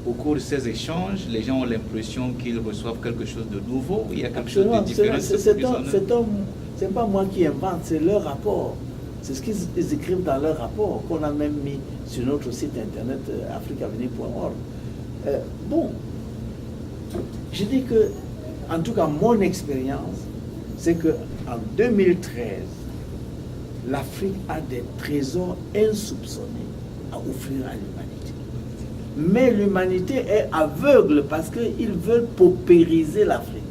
au cours de ces échanges, les gens ont l'impression qu'ils reçoivent quelque chose de nouveau. Il y a quelque chose de différent. C'est pas moi qui invente, c'est leur rapport. C'est ce qu'ils écrivent dans leur rapport, qu'on a même mis sur notre site internet africavenir.org. Bon, je dis que, en tout cas, mon expérience, c'est qu'en 2013, l'Afrique a des trésors insoupçonnés à offrir à l'humanité. Mais l'humanité est aveugle parce qu'ils veulent paupériser l'Afrique.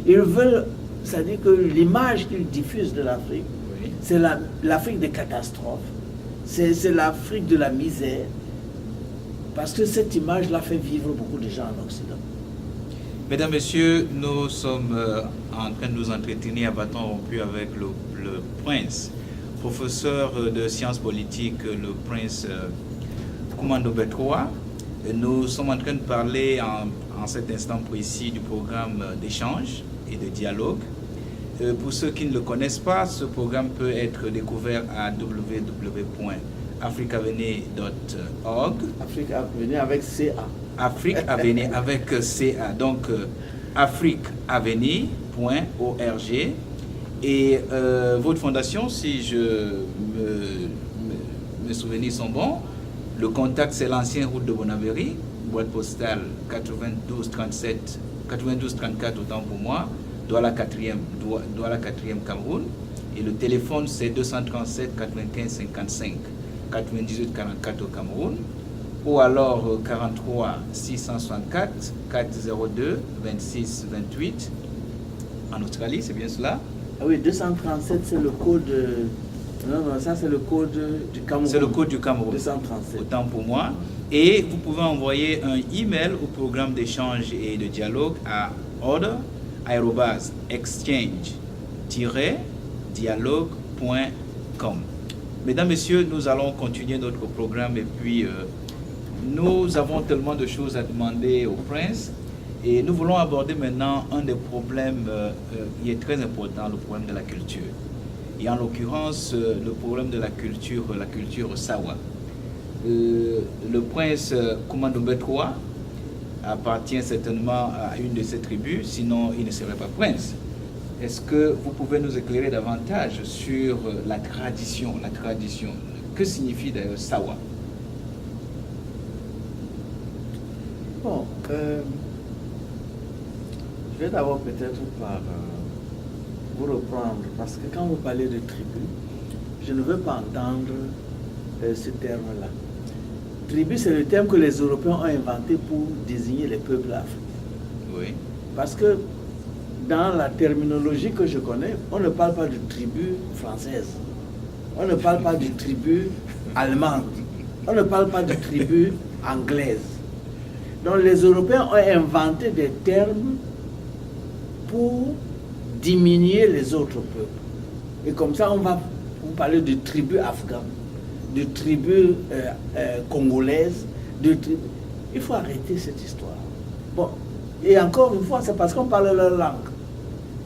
Ils veulent, c'est-à-dire que l'image qu'ils diffusent de l'Afrique, oui, c'est l'Afrique des catastrophes, c'est l'Afrique de la misère, parce que cette image-là fait vivre beaucoup de gens en Occident. Mesdames, Messieurs, nous sommes en train de nous entretenir à bâton rompu avec le prince, professeur de sciences politiques, le prince Koumando Bertoua. Nous sommes en train de parler en cet instant précis du programme d'échange et de dialogue. Pour ceux qui ne le connaissent pas, ce programme peut être découvert à www.africavenir.org. Africavenir avec CA. Afrique Avenir avec CA, donc africavenir.org. Et votre fondation, si mes souvenirs sont bons, le contact c'est l'ancienne route de Bonavéry, boîte postale 9234 autant pour moi, Douala 4e Cameroun, et le téléphone c'est 237 95 55 98 44 au Cameroun, ou alors 43 664 402 26 28 en Australie, c'est bien cela? Ah oui, 237 c'est le code. Non, ça c'est le code du Cameroun. C'est le code du Cameroun. 237. Autant pour moi. Et vous pouvez envoyer un email au programme d'échange et de dialogue à order@exchange-dialogue.com. Mesdames, Messieurs, nous allons continuer notre programme et puis nous avons tellement de choses à demander au prince et nous voulons aborder maintenant un des problèmes qui est très important, le problème de la culture. Et en l'occurrence, le problème de la culture Sawa. Le prince Koumando Bertoua appartient certainement à une de ces tribus, sinon il ne serait pas prince. Est-ce que vous pouvez nous éclairer davantage sur la tradition? Que signifie d'ailleurs Sawa? Bon, je vais d'abord peut-être par vous reprendre, parce que quand vous parlez de tribu, je ne veux pas entendre ce terme-là. Tribu, c'est le terme que les Européens ont inventé pour désigner les peuples africains. Oui. Parce que dans la terminologie que je connais, on ne parle pas de tribu française, on ne parle pas de tribu allemande, on ne parle pas de tribu anglaise. Donc les Européens ont inventé des termes pour diminuer les autres peuples. Et comme ça, on va vous parler de tribus afghanes, de tribus congolaises, il faut arrêter cette histoire. Bon, et encore une fois, c'est parce qu'on parle leur langue.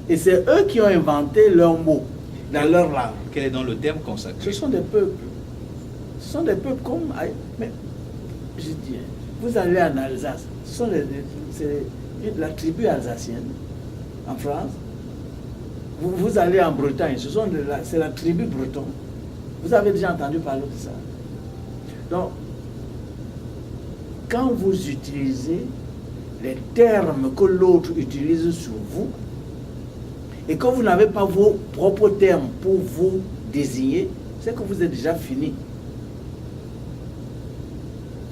Et c'est eux qui ont inventé leurs mots dans leur langue. Quel est donc le terme consacré? Ce sont des peuples. Ce sont des peuples comme... Mais, je dis, vous allez en Alsace, c'est la tribu alsacienne en France. Vous allez en Bretagne, c'est la tribu bretonne. Vous avez déjà entendu parler de ça. Donc, quand vous utilisez les termes que l'autre utilise sur vous, et que vous n'avez pas vos propres termes pour vous désigner, c'est que vous êtes déjà fini.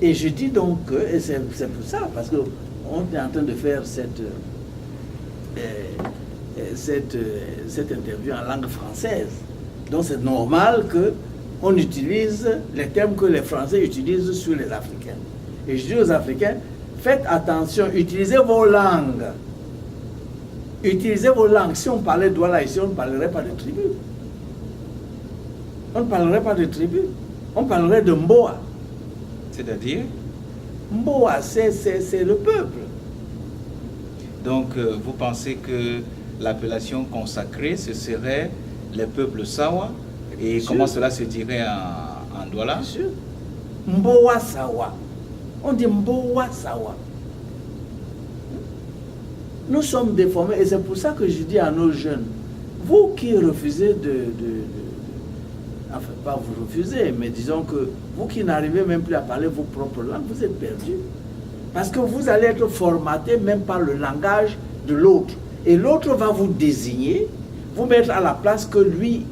Et je dis donc que, et c'est pour ça, parce qu'on est en train de faire cette interview en langue française. Donc c'est normal qu'on utilise les termes que les Français utilisent sur les Africains. Et je dis aux Africains, faites attention, utilisez vos langues. Utilisez vos langues. Si on parlait de Douala ici, on ne parlerait pas de tribu. On ne parlerait pas de tribu. On parlerait de Mboa. C'est-à-dire? Mboa, c'est le peuple. Donc, vous pensez que l'appellation consacrée, ce serait les peuples Sawa? Et comment cela se dirait en Douala? Bien sûr. Mboa Sawa. On dit Mbowa Sawa. Nous sommes déformés et c'est pour ça que je dis à nos jeunes, vous qui refusez enfin pas vous refusez, mais disons que vous qui n'arrivez même plus à parler vos propres langues, vous êtes perdus. Parce que vous allez être formaté même par le langage de l'autre. Et l'autre va vous désigner, vous mettre à la place que lui,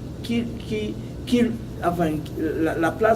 enfin, la place